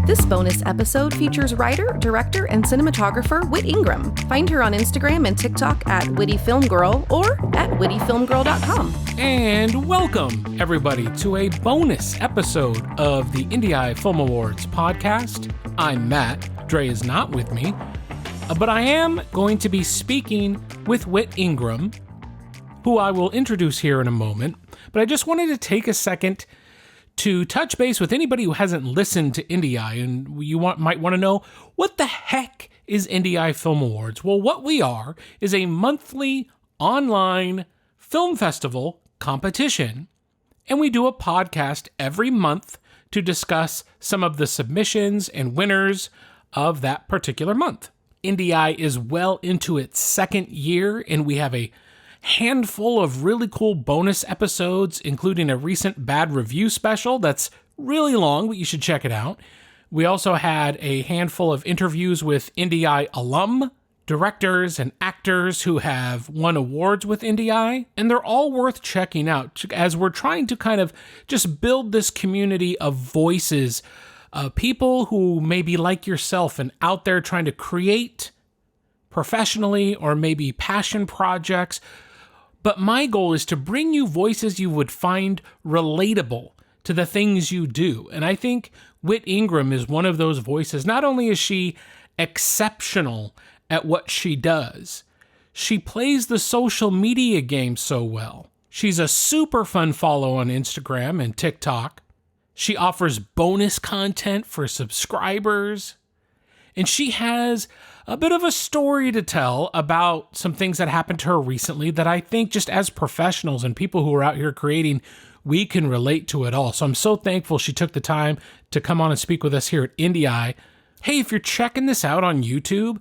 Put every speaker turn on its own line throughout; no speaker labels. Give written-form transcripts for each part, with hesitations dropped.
This bonus episode features writer, director, and cinematographer Whit Ingram. Find her on Instagram and TikTok at wittyfilmgirl or at wittyfilmgirl.com.
And welcome, everybody, to a bonus episode of the IndieEye Film Awards podcast. I'm Matt. Dre is not with me, but I am going to be speaking with Whit Ingram, who I will introduce here in a moment. But I just wanted to take a second to touch base with anybody who hasn't listened to IndieEye, and you might want to know, what the heck is IndieEye Film Awards? Well, what we are is a monthly online film festival competition, and we do a podcast every month to discuss some of the submissions and winners of that particular month. IndieEye is well into its second year, and we have a handful of really cool bonus episodes, including a recent bad review special that's really long, but you should check it out. We also had a handful of interviews with IndieEye alum, directors, and actors who have won awards with IndieEye, and they're all worth checking out as we're trying to kind of just build this community of voices, people who may be like yourself and out there trying to create professionally or maybe passion projects. But my goal is to bring you voices you would find relatable to the things you do. And I think Whit Ingram is one of those voices. Not only is she exceptional at what she does, she plays the social media game so well. She's a super fun follow on Instagram and TikTok. She offers bonus content for subscribers. And she has a bit of a story to tell about some things that happened to her recently that I think just as professionals and people who are out here creating, we can relate to it all. So I'm so thankful she took the time to come on and speak with us here at IndieEye. Hey, if you're checking this out on YouTube,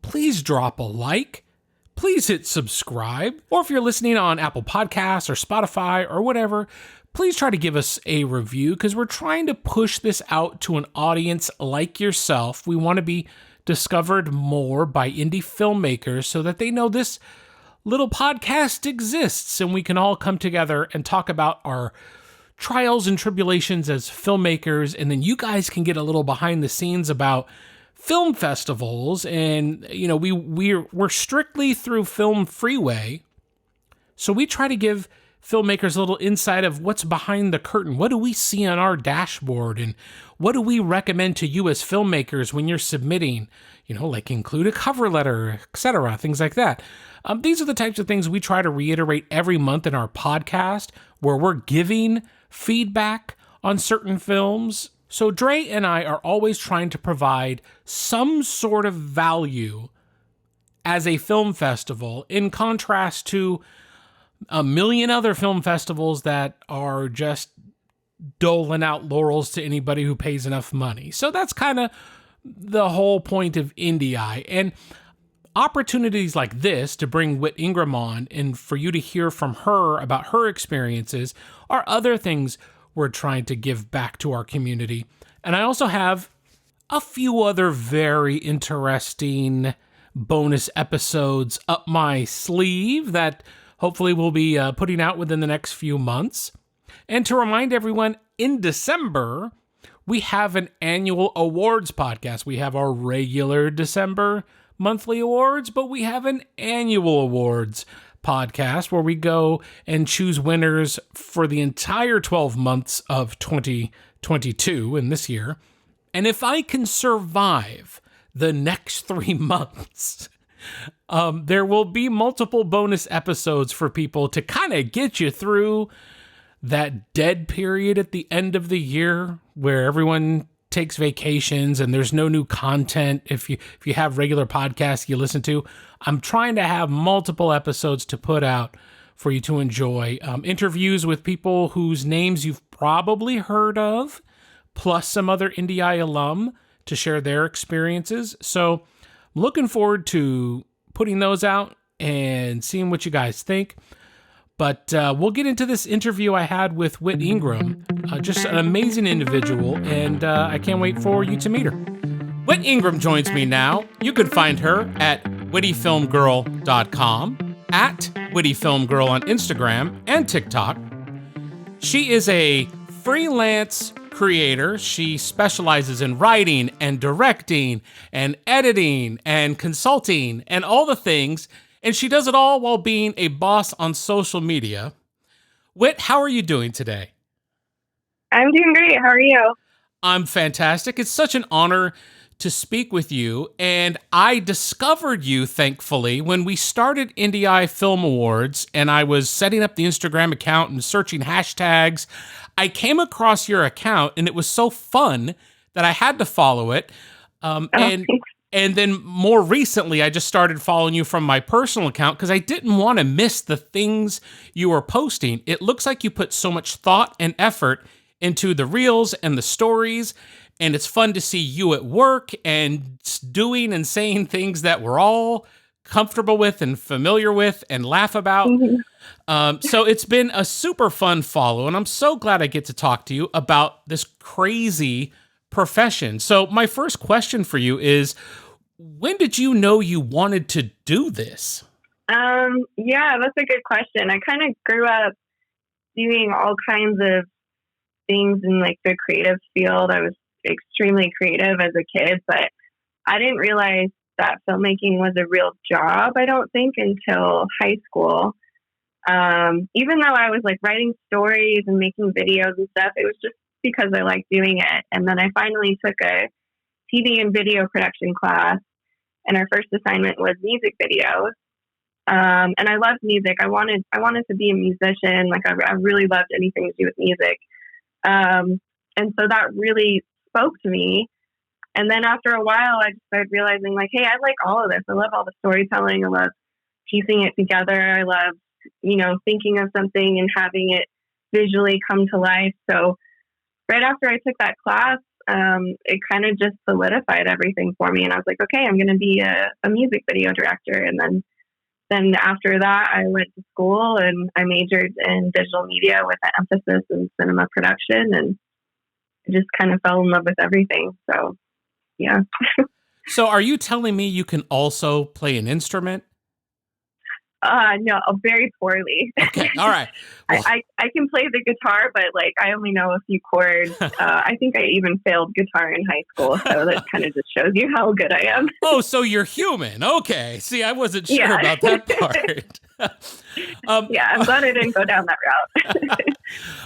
please drop a like. Please hit subscribe. Or if you're listening on Apple Podcasts or Spotify or whatever, please try to give us a review because we're trying to push this out to an audience like yourself. We want to be discovered more by indie filmmakers so that they know this little podcast exists and we can all come together and talk about our trials and tribulations as filmmakers. And then you guys can get a little behind the scenes about film festivals. And, you know, we're strictly through Film Freeway. So we try to give filmmakers a little insight of what's behind the curtain. What do we see on our dashboard? And what do we recommend to you as filmmakers when you're submitting? You know, like include a cover letter, etc., things like that. These are the types of things we try to reiterate every month in our podcast, where we're giving feedback on certain films. So Dre and I are always trying to provide some sort of value as a film festival, in contrast to a million other film festivals that are just doling out laurels to anybody who pays enough money. So that's kind of the whole point of IndieEye. And opportunities like this to bring Whit Ingram on and for you to hear from her about her experiences are other things we're trying to give back to our community. And I also have a few other very interesting bonus episodes up my sleeve that hopefully we'll be putting out within the next few months. And to remind everyone, in December, we have an annual awards podcast. We have our regular December monthly awards, but we have an annual awards podcast where we go and choose winners for the entire 12 months of 2022 in this year. And if I can survive the next 3 months, there will be multiple bonus episodes for people to kind of get you through that dead period at the end of the year where everyone takes vacations and there's no new content. If you have regular podcasts you listen to, I'm trying to have multiple episodes to put out for you to enjoy. Interviews with people whose names you've probably heard of, plus some other IndieEye alum to share their experiences. So I'm looking forward to putting those out and seeing what you guys think. But we'll get into this interview I had with Whit Ingram, just an amazing individual, and I can't wait for you to meet her. Whit Ingram joins me now. You can find her at wittyfilmgirl.com, at wittyfilmgirl on Instagram and TikTok. She is a freelance creator. She specializes in writing and directing and editing and consulting and all the things. And she does it all while being a boss on social media. Whit, how are you doing today?
I'm doing great. How are you?
I'm fantastic. It's such an honor to speak with you. And I discovered you, thankfully, when we started IndieEye Film Awards and I was setting up the Instagram account and searching hashtags. I came across your account and it was so fun that I had to follow it. And then more recently, I just started following you from my personal account because I didn't want to miss the things you were posting. It looks like you put so much thought and effort into the reels and the stories. And it's fun to see you at work and doing and saying things that we're all comfortable with and familiar with and laugh about. So it's been a super fun follow. And I'm so glad I get to talk to you about this crazy profession. So my first question for you is, when did you know you wanted to do this?
Yeah, that's a good question. I kind of grew up doing all kinds of things in like the creative field. I was extremely creative as a kid, but I didn't realize that filmmaking was a real job, I don't think, until high school. Even though I was like writing stories and making videos and stuff, it was just because I liked doing it. And then I finally took a TV and video production class, and our first assignment was music videos. And I loved music. I wanted to be a musician. Like I really loved anything to do with music. And so that really spoke to me. And then after a while, I just started realizing like, hey, I like all of this. I love all the storytelling. I love piecing it together. I love, thinking of something and having it visually come to life. So right after I took that class, it kind of just solidified everything for me. And I was like, okay, I'm going to be a music video director. And then after that, I went to school and I majored in digital media with an emphasis in cinema production, and I just kind of fell in love with everything. So, yeah.
So are you telling me you can also play an instrument?
No, very poorly.
Okay, all right.
Well, I can play the guitar, but like I only know a few chords. I think I even failed guitar in high school, so that kind of just shows you how good I am.
Oh, so you're human. Okay. See, I wasn't sure about that part.
Yeah, I'm glad I didn't go down that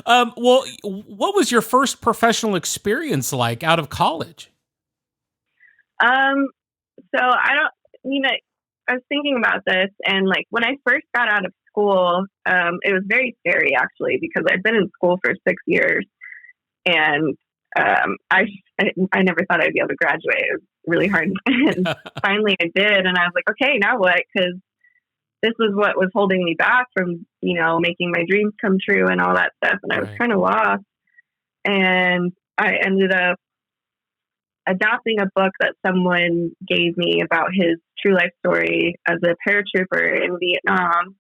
route. Well, what was your first professional experience like out of college?
So I was thinking about this, and like when I first got out of school, it was very scary actually, because I'd been in school for 6 years, and I never thought I'd be able to graduate. It was really hard, and finally I did, and I was like, okay, now what? Because this was what was holding me back from making my dreams come true and all that stuff, and I was kind of lost, and I ended up adapting a book that someone gave me about his true life story as a paratrooper in Vietnam.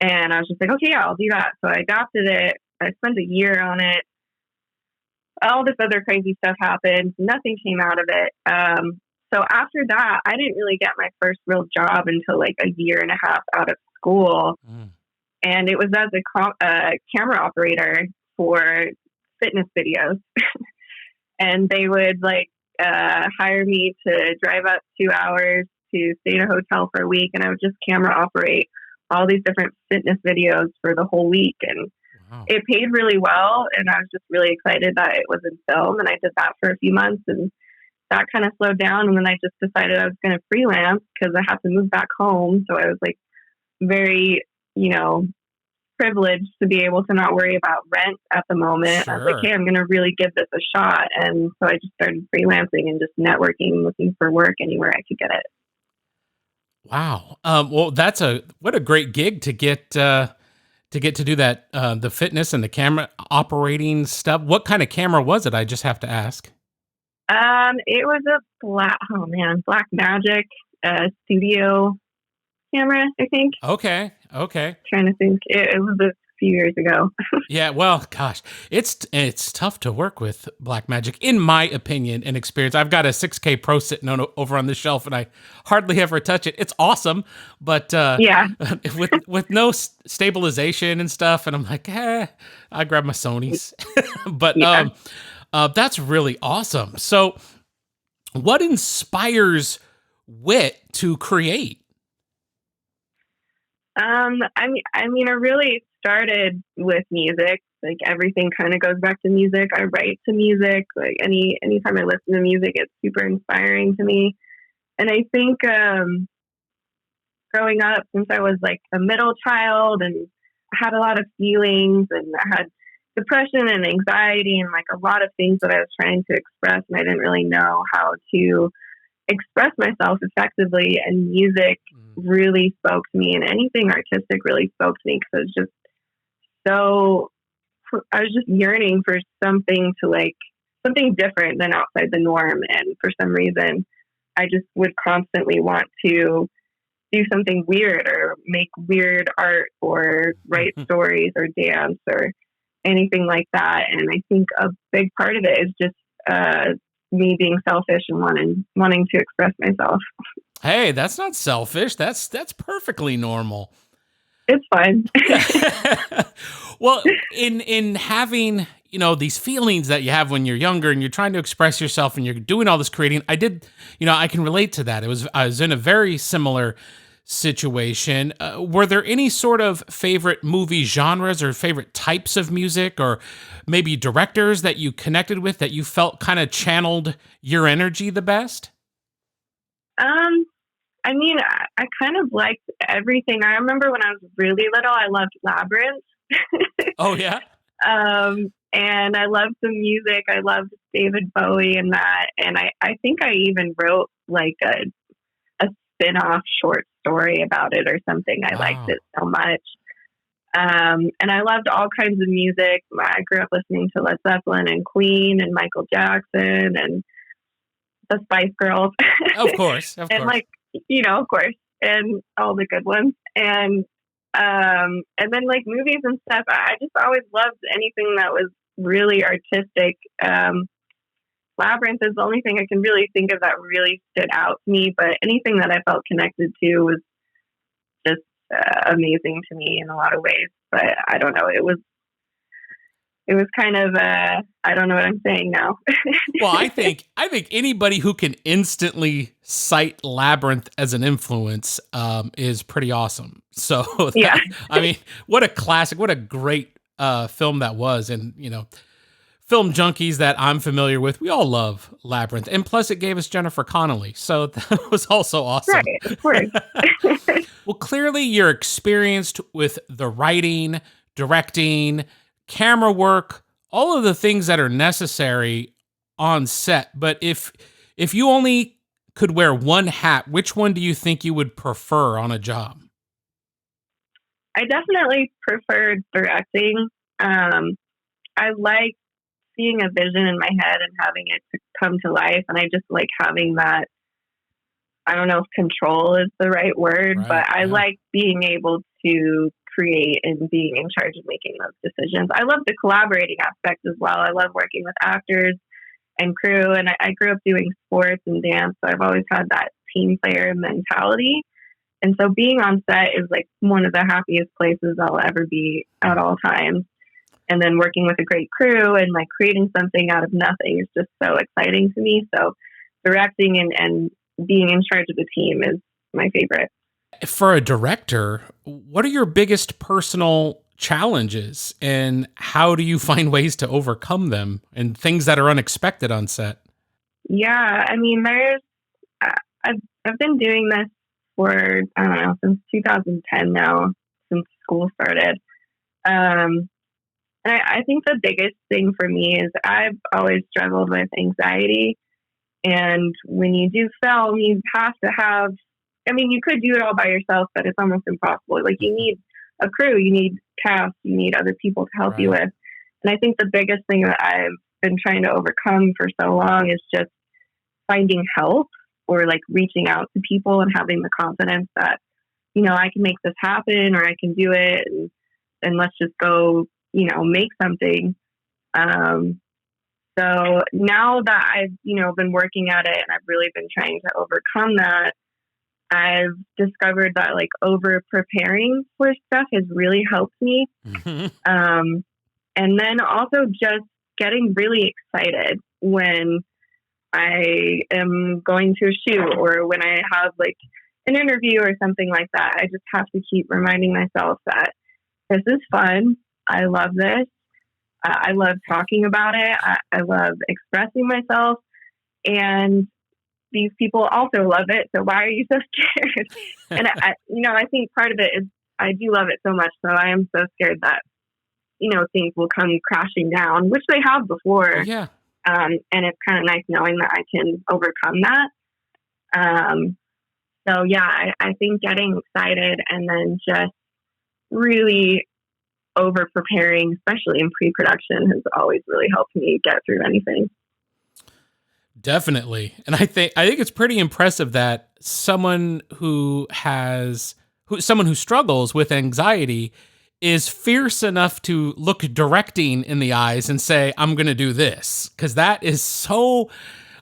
And I was just like, okay, yeah, I'll do that. So I adapted it. I spent a year on it. All this other crazy stuff happened. Nothing came out of it. So after that, I didn't really get my first real job until like a year and a half out of school. And it was as a camera operator for fitness videos. And they would hire me to drive up 2 hours to stay in a hotel for a week, and I would just camera operate all these different fitness videos for the whole week. And it paid really well, and I was just really excited that it was in film, and I did that for a few months, and that kind of slowed down. And then I just decided I was going to freelance because I had to move back home. So I was like very, privileged to be able to not worry about rent at the moment.
Sure.
I was like, hey, I'm going to really give this a shot. And so I just started freelancing and just networking, looking for work anywhere I could get it.
Wow. Well, what a great gig to get to do that, the fitness and the camera operating stuff. What kind of camera was it? I just have to ask.
It was a Black Magic studio camera, I think.
Okay.
Trying to think. It was a few years ago.
Yeah, well, gosh, it's tough to work with Blackmagic, in my opinion and experience. I've got a 6K Pro sitting over on the shelf, and I hardly ever touch it. It's awesome, but with no stabilization and stuff, and I'm like, I grab my Sonys. But That's really awesome. So what inspires Whit to create?
I really started with music. Like everything kind of goes back to music. I write to music. Like anytime I listen to music, it's super inspiring to me. And I think growing up, since I was like a middle child and I had a lot of feelings and I had depression and anxiety and like a lot of things that I was trying to express, and I didn't really know how to express myself effectively, and music really spoke to me, and anything artistic really spoke to me because I was just yearning for something something different than outside the norm. And for some reason, I just would constantly want to do something weird or make weird art or write stories or dance or anything like that. And I think a big part of it is just me being selfish and wanting to express myself.
Hey, that's not selfish. That's perfectly normal.
It's fun.
Well, in having, these feelings that you have when you're younger and you're trying to express yourself and you're doing all this creating, I can relate to that. I was in a very similar situation. Were there any sort of favorite movie genres or favorite types of music or maybe directors that you connected with that you felt kind of channeled your energy the best?
I kind of liked everything. I remember when I was really little, I loved Labyrinth.
Oh, yeah?
And I loved the music. I loved David Bowie and that. And I think I even wrote like a spin-off short story about it or something. I liked it so much. And I loved all kinds of music. I grew up listening to Led Zeppelin and Queen and Michael Jackson and the Spice Girls.
Of course.
And of course, and all the good ones. And then like movies and stuff, I just always loved anything that was really artistic. Labyrinth is the only thing I can really think of that really stood out to me, but anything that I felt connected to was just amazing to me in a lot of ways. But I don't know, it was kind of I don't know what I'm saying now.
Well, I think anybody who can instantly cite Labyrinth as an influence is pretty awesome. So
yeah.
What a classic, what a great film that was. And film junkies that I'm familiar with, we all love Labyrinth. And plus it gave us Jennifer Connelly. So that was also awesome.
Right, of course.
Well, clearly you're experienced with the writing, directing, camera work, all of the things that are necessary on set. But if you only could wear one hat, which one do you think you would prefer on a job?
I definitely prefer directing. I like seeing a vision in my head and having it to come to life. And I just like having that, I don't know if control is the right word,
Right,
but I
yeah.
like being able to create and being in charge of making those decisions. I love the collaborating aspect as well. I love working with actors and crew, and I grew up doing sports and dance, so I've always had that team player mentality. And so being on set is like one of the happiest places I'll ever be at all times. And then working with a great crew and like creating something out of nothing is just so exciting to me. So directing and being in charge of the team is my favorite.
For a director, what are your biggest personal challenges and how do you find ways to overcome them and things that are unexpected on set?
Yeah, I've been doing this for, I don't know, since 2010 now, since school started. And I think the biggest thing for me is I've always struggled with anxiety. And when you do film, you have to have, you could do it all by yourself, but it's almost impossible. Like you need a crew, you need cast, you need other people to help you with. And I think the biggest thing that I've been trying to overcome for so long is just finding help or like reaching out to people and having the confidence that, I can make this happen or I can do it and let's just go, make something. So now that I've, been working at it and I've really been trying to overcome that, I've discovered that like over preparing for stuff has really helped me.
Mm-hmm.
And then also just getting really excited when I am going to a shoot or when I have like an interview or something like that. I just have to keep reminding myself that this is fun. I love this. I love talking about it. I love expressing myself. And these people also love it. So why are you so scared? And I think part of it is I do love it so much. So I am so scared that, things will come crashing down, which they have before.
Yeah.
And it's kind of nice knowing that I can overcome that. So yeah, I think getting excited and then just really over preparing, especially in pre-production, has always really helped me get through anything.
Definitely. And I think it's pretty impressive that someone who struggles with anxiety is fierce enough to look directing in the eyes and say, I'm going to do this. Because that is so,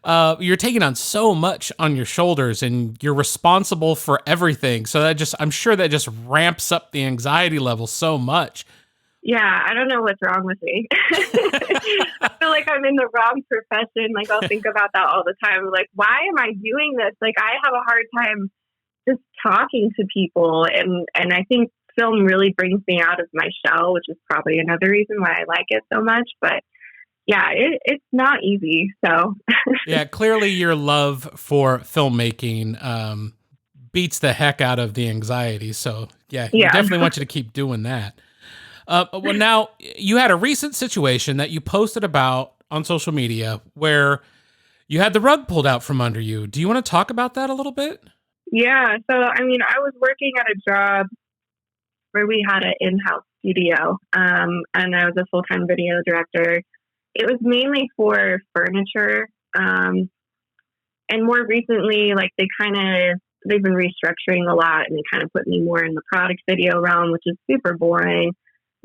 you're taking on so much on your shoulders and you're responsible for everything. So I'm sure that just ramps up the anxiety level so much.
Yeah, I don't know what's wrong with me. I feel like I'm in the wrong profession. Like, I'll think about that all the time. Like, why am I doing this? Like, I have a hard time just talking to people. And I think film really brings me out of my shell, which is probably another reason why I like it so much. But yeah, it's not easy. So
yeah, clearly your love for filmmaking beats the heck out of the anxiety. So yeah, you definitely want you to keep doing that. Well, now you had a recent situation that you posted about on social media where you had the rug pulled out from under you. Do you want to talk about that a little bit?
Yeah. So, I was working at a job where we had an in-house studio, and I was a full-time video director. It was mainly for furniture. And more recently, like they've been restructuring a lot, and they kind of put me more in the product video realm, which is super boring.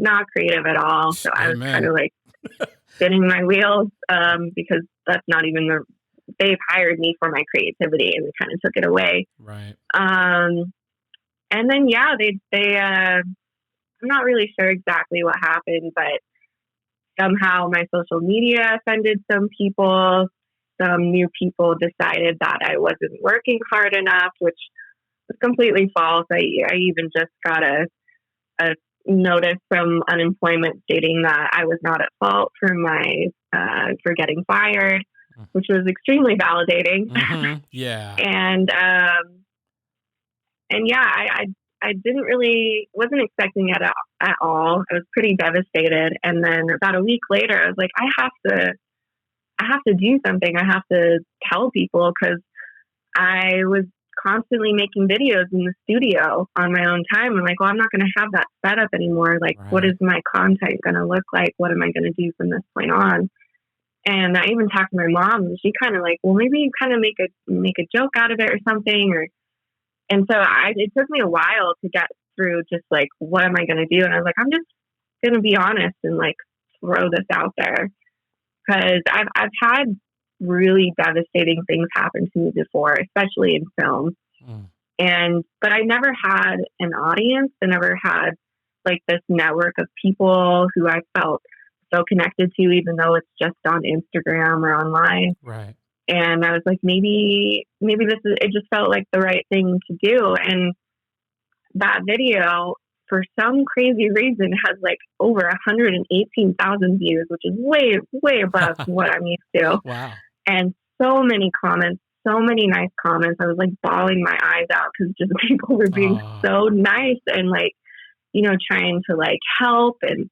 Not creative at all. So I was kind of like spinning my wheels because that's not even they've hired me for my creativity and they kind of took it away.
Right.
And then, yeah, they I'm not really sure exactly what happened, but somehow my social media offended some people. Some new people decided that I wasn't working hard enough, which was completely false. I even just got a notice from unemployment stating that I was not at fault for for getting fired, which was extremely validating.
Mm-hmm. Yeah.
And yeah, I wasn't expecting it at all. I was pretty devastated. And then about a week later, I was like, I have to do something. I have to tell people, because I was constantly making videos in the studio on my own time. I'm like, well, I'm not going to have that set up anymore. Like, right. What is my content going to look like? What am I going to do from this point on? And I even talked to my mom, and she kind of like, well, maybe you kind of make a joke out of it or something. And so it took me a while to get through just like, what am I going to do? And I was like, I'm just going to be honest and like throw this out there, because I've had really devastating things happen to me before, especially in film. But I never had an audience. I never had like this network of people who I felt so connected to, even though it's just on Instagram or online.
Right.
And I was like, maybe it just felt like the right thing to do. And that video, for some crazy reason, has like over 118,000 views, which is way, way above what I'm used to.
Wow.
And so many comments, so many nice comments. I was like bawling my eyes out because just people were being so nice and like, trying to like help. And,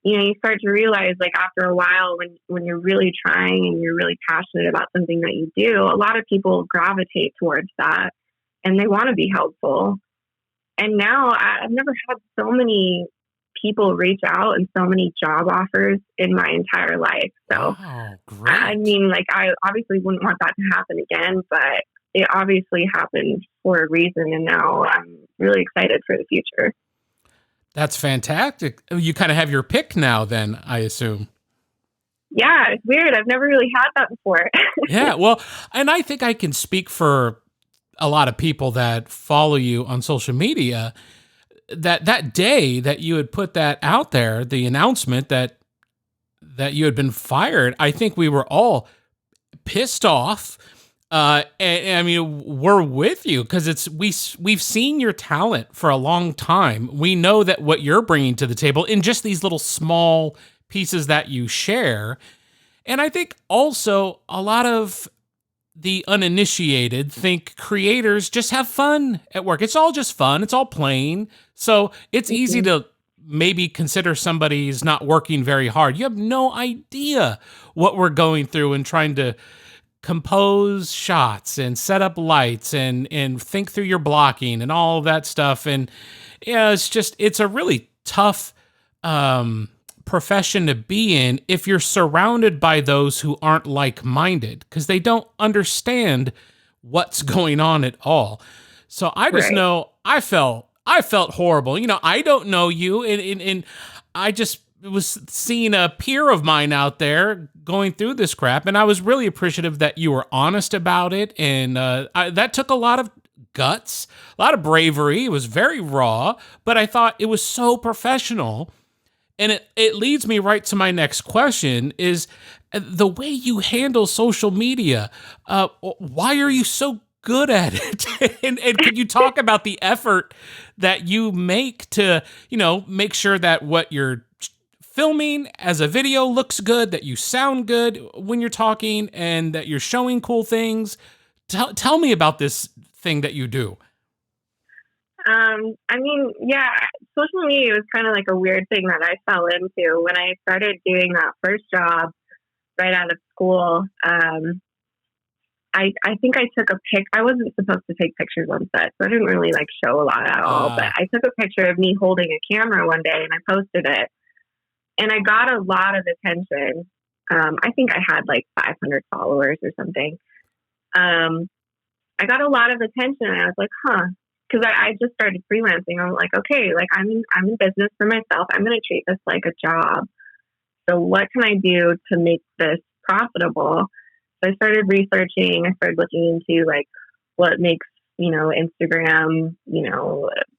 you start to realize like after a while when you're really trying and you're really passionate about something that you do, a lot of people gravitate towards that and they want to be helpful. And now I've never had so many people reach out and so many job offers in my entire life. So,
great.
I mean, like, I obviously wouldn't want that to happen again, but it obviously happened for a reason. And now I'm really excited for the future.
That's fantastic. You kind of have your pick now then, I assume.
Yeah, it's weird. I've never really had that before.
Yeah, well, and I think I can speak for a lot of people that follow you on social media, that day that you had put that out there, the announcement that that you had been fired, I think we were all pissed off. And I mean, we're with you because we've seen your talent for a long time. We know that what you're bringing to the table in just these little small pieces that you share. And I think also a lot of the uninitiated think creators just have fun at work. It's all just fun. It's all playing. So it's easy to maybe consider somebody's not working very hard. You have no idea what we're going through and trying to compose shots and set up lights and think through your blocking and all of that stuff. And yeah, it's a really tough profession to be in if you're surrounded by those who aren't like-minded, because they don't understand what's going on at all. So I just know I felt horrible. You know, I don't know you, and I just was seeing a peer of mine out there going through this crap, and I was really appreciative that you were honest about it, and that took a lot of guts, a lot of bravery. It was very raw, but I thought it was so professional. And it leads me right to my next question is the way you handle social media. Why are you so good at it? and can you talk about the effort that you make to, make sure that what you're filming as a video looks good, that you sound good when you're talking, and that you're showing cool things? Tell me about this thing that you do.
I mean, yeah, social media was kind of like a weird thing that I fell into when I started doing that first job right out of school. I think I took a pic. I wasn't supposed to take pictures on set, so I didn't really show a lot at all. But I took a picture of me holding a camera one day and I posted it, and I got a lot of attention. I think I had 500 followers or something. I got a lot of attention, and I was like, huh. Because I just started freelancing. I'm like, okay, I'm in business for myself. I'm going to treat this like a job. So what can I do to make this profitable? So I started researching. I started looking into what makes, Instagram,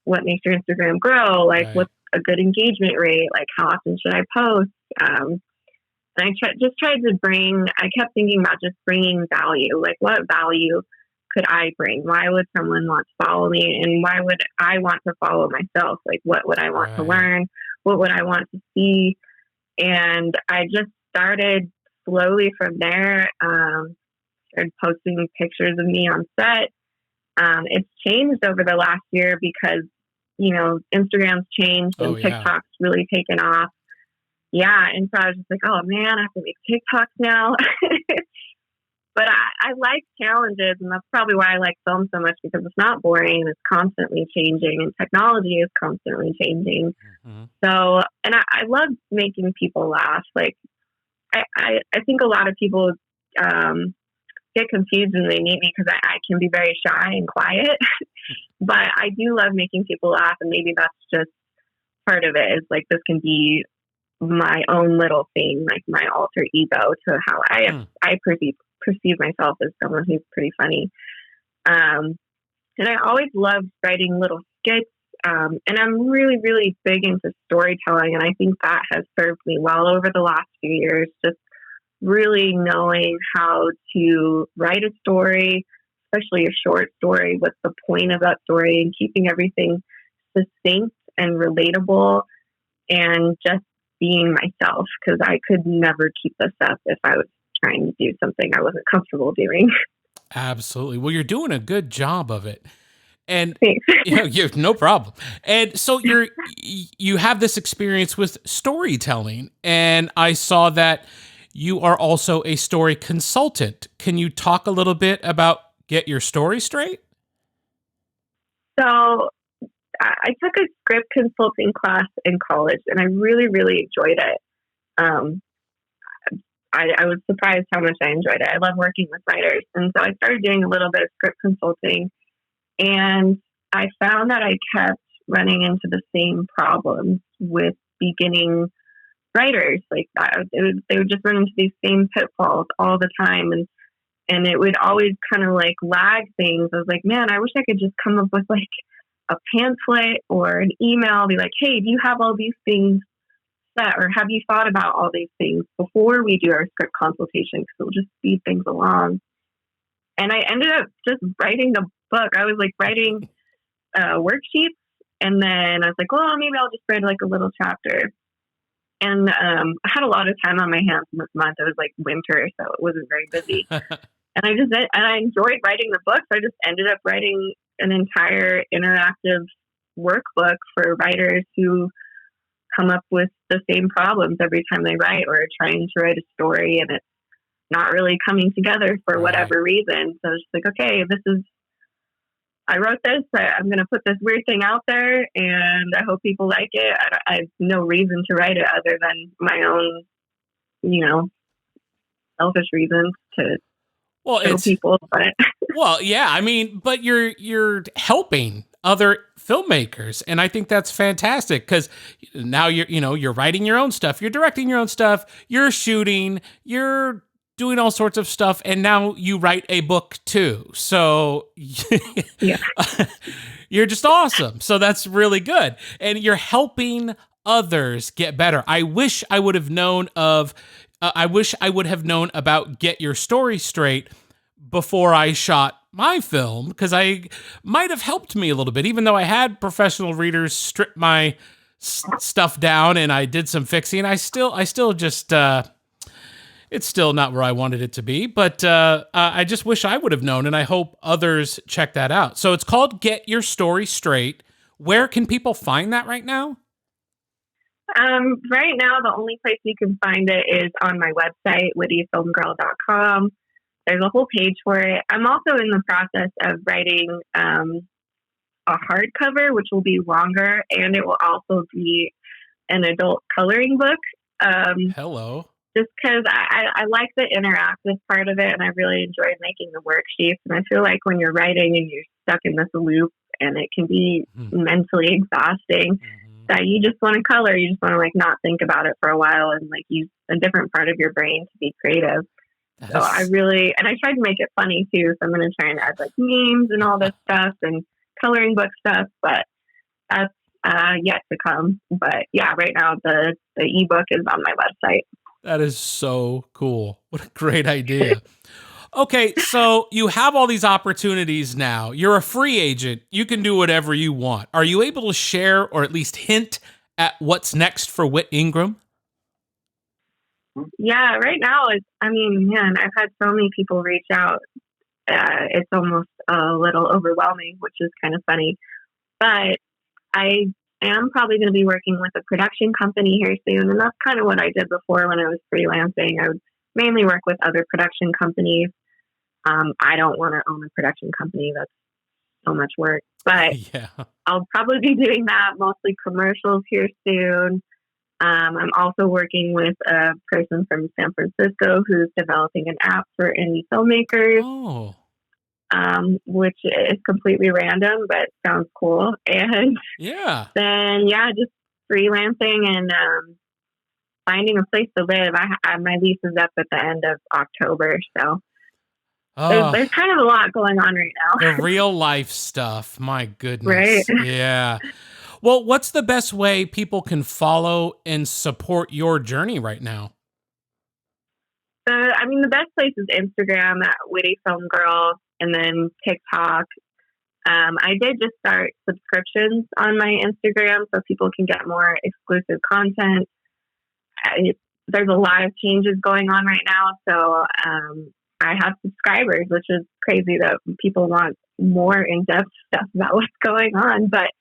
what makes your Instagram grow?
Right.
What's a good engagement rate? How often should I post? And I I kept thinking about just bringing value. What value could I bring? Why would someone want to follow me? And why would I want to follow myself? What would I want to learn? What would I want to see? And I just started slowly from there. Started posting pictures of me on set. It's changed over the last year because, Instagram's changed and TikTok's really taken off. Yeah. And so I was just like, oh man, I have to make TikToks now. But I like challenges, and that's probably why I like film so much, because it's not boring. It's constantly changing, and technology is constantly changing. Mm-hmm. So, and I love making people laugh. I think a lot of people get confused when they meet me because I can be very shy and quiet. But I do love making people laugh, and maybe that's just part of it. Is this can be my own little thing, my alter ego to how I perceive myself as someone who's pretty funny. And I always loved writing little skits. And I'm really, really big into storytelling. And I think that has served me well over the last few years, just really knowing how to write a story, especially a short story. What's the point of that story, and keeping everything succinct and relatable, and just being myself, because I could never keep this up if I was trying to do something I wasn't comfortable doing.
Absolutely. Well, you're doing a good job of it. And
Thanks.
you no problem. And so you have this experience with storytelling, and I saw that you are also a story consultant. Can you talk a little bit about Get Your Story Straight?
So I took a script consulting class in college, and I really, really enjoyed it. I was surprised how much I enjoyed it. I love working with writers. And so I started doing a little bit of script consulting, and I found that I kept running into the same problems with beginning writers. They would just run into these same pitfalls all the time. And it would always kind of lag things. I was like, man, I wish I could just come up with a pamphlet or an email, be like, hey, do you have all these things that, or have you thought about all these things before we do our script consultation? Because it'll just speed things along. And I ended up just writing the book. I was like writing worksheets, and then I was like, well, maybe I'll just write like a little chapter. And I had a lot of time on my hands this month. It was like winter, so it wasn't very busy. And I enjoyed writing the book. So I just ended up writing an entire interactive workbook for writers who come up with the same problems every time they write, or are trying to write a story and it's not really coming together for whatever reason. So it's like, okay, I wrote this, I'm going to put this weird thing out there, and I hope people like it. I have no reason to write it other than my own, selfish reasons to show people. But
well, yeah, I mean, but you're helping other filmmakers, and I think that's fantastic, because now you're writing your own stuff, you're directing your own stuff, you're shooting, you're doing all sorts of stuff, and now you write a book too. So
yeah.
You're just awesome. So that's really good. And you're helping others get better. I wish I would have known about Get Your Story Straight before I shot my film, because I might have helped me a little bit, even though I had professional readers strip my stuff down and I did some fixing. I still just, it's still not where I wanted it to be, but I just wish I would have known, and I hope others check that out. So it's called Get Your Story Straight. Where can people find that right now?
Right now, the only place you can find it is on my website, wittyfilmgirl.com. There's a whole page for it. I'm also in the process of writing a hardcover, which will be longer, and it will also be an adult coloring book.
Hello.
Just because I like the interactive part of it, and I really enjoyed making the worksheets. And I feel like when you're writing and you're stuck in this loop, and it can be mentally exhausting, that you just want to color. You just want to not think about it for a while and use a different part of your brain to be creative. So I tried to make it funny too. So I'm going to try and add memes and all this stuff and coloring book stuff, but that's yet to come. But yeah, right now the ebook is on my website.
That is so cool. What a great idea. Okay, so you have all these opportunities now. You're a free agent. You can do whatever you want. Are you able to share or at least hint at what's next for Whit Ingram?
Yeah, right now, I've had so many people reach out. It's almost a little overwhelming, which is kind of funny. But I am probably going to be working with a production company here soon. And that's kind of what I did before when I was freelancing. I would mainly work with other production companies. I don't want to own a production company. That's so much work. But
yeah.
I'll probably be doing that, mostly commercials here soon. I'm also working with a person from San Francisco who's developing an app for indie filmmakers, which is completely random, but sounds cool. And then, just freelancing and finding a place to live. My lease is up at the end of October, so there's kind of a lot going on right now.
The real life stuff. My goodness.
Right.
Yeah. Well, what's the best way people can follow and support your journey right now?
The best place is Instagram at wittyfilmgirl, and then TikTok. I did just start subscriptions on my Instagram so people can get more exclusive content. There's a lot of changes going on right now, so I have subscribers, which is crazy that people want more in-depth stuff about what's going on. But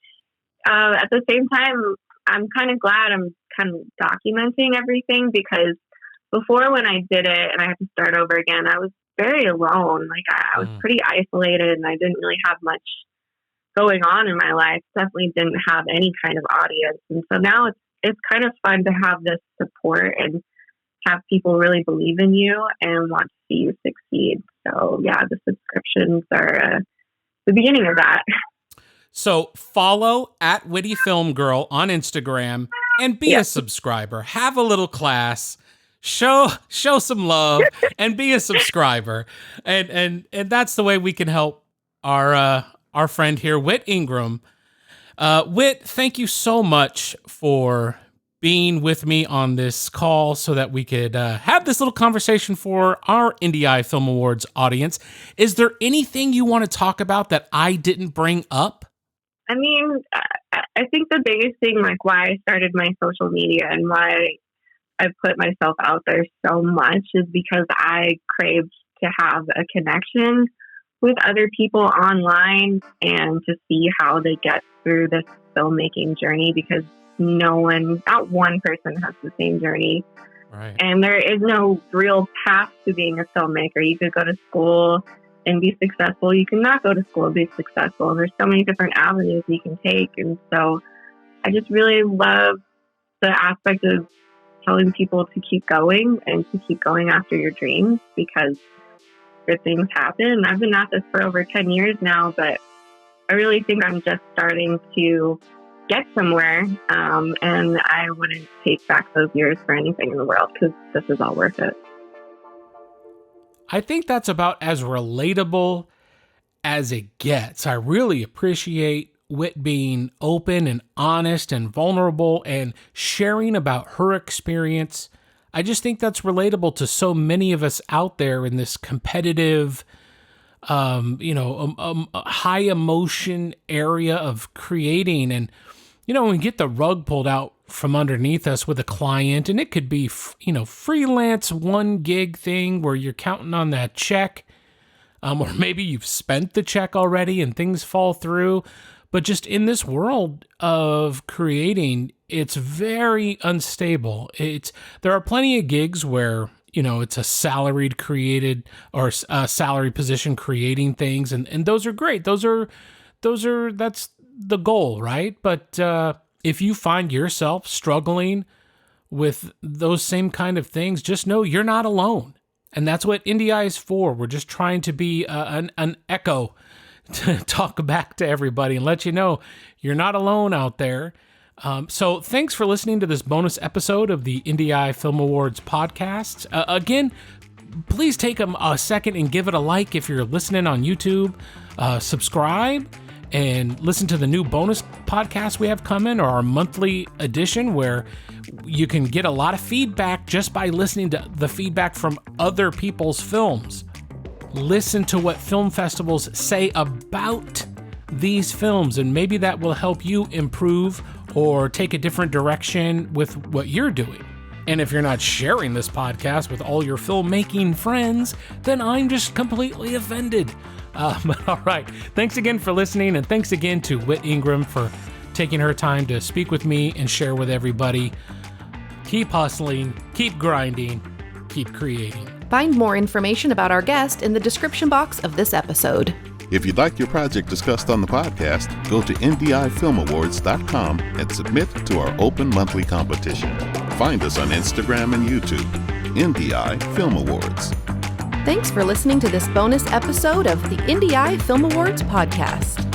at the same time, I'm kind of glad I'm kind of documenting everything, because before, when I did it and I had to start over again, I was very alone. I was pretty isolated, and I didn't really have much going on in my life. Definitely didn't have any kind of audience. And so now it's kind of fun to have this support and have people really believe in you and want to see you succeed. So yeah, the subscriptions are the beginning of that.
So follow at Witty Film Girl on Instagram and be a subscriber. Have a little class, show some love, and be a subscriber. And that's the way we can help our friend here, Whit Ingram. Whit, thank you so much for being with me on this call so that we could have this little conversation for our IndieEye Film Awards audience. Is there anything you want to talk about that I didn't bring up?
I mean, I think the biggest thing, like why I started my social media and why I put myself out there so much is because I craved to have a connection with other people online and to see how they get through this filmmaking journey, because not one person has the same journey.
Right.
And there is no real path to being a filmmaker. You could go to school and be successful. You can not go to school and be successful. And there's so many different avenues you can take. And so I just really love the aspect of telling people to keep going and to keep going after your dreams, because good things happen. I've been at this for over 10 years now, but I really think I'm just starting to get somewhere, and I wouldn't take back those years for anything in the world, because this is all worth it.
I think that's about as relatable as it gets. I really appreciate Whit being open and honest and vulnerable and sharing about her experience. I just think that's relatable to so many of us out there in this competitive, high emotion area of creating. And, we get the rug pulled out from underneath us with a client, and it could be, freelance one gig thing where you're counting on that check, or maybe you've spent the check already and things fall through. But just in this world of creating, it's very unstable. There are plenty of gigs where, it's a salaried created or a salary position creating things. And those are great. That's the goal, right? But if you find yourself struggling with those same kind of things, just know you're not alone. And that's what IndieEye is for. We're just trying to be an echo to talk back to everybody and let you know you're not alone out there. So thanks for listening to this bonus episode of the IndieEye Film Awards podcast. Again, please take a second and give it a like if you're listening on YouTube. Subscribe and listen to the new bonus podcast we have coming, or our monthly edition where you can get a lot of feedback just by listening to the feedback from other people's films. Listen to what film festivals say about these films, and maybe that will help you improve or take a different direction with what you're doing. And if you're not sharing this podcast with all your filmmaking friends, then I'm just completely offended. But all right, thanks again for listening, and thanks again to Whit Ingram for taking her time to speak with me and share with everybody. Keep hustling, keep grinding, keep creating.
Find more information about our guest in the description box of this episode.
If you'd like your project discussed on the podcast, go to IndieEyeFilmAwards.com and submit to our open monthly competition. Find us on Instagram and YouTube. IndieEye Film Awards.
Thanks for listening to this bonus episode of the IndieEye Film Awards podcast.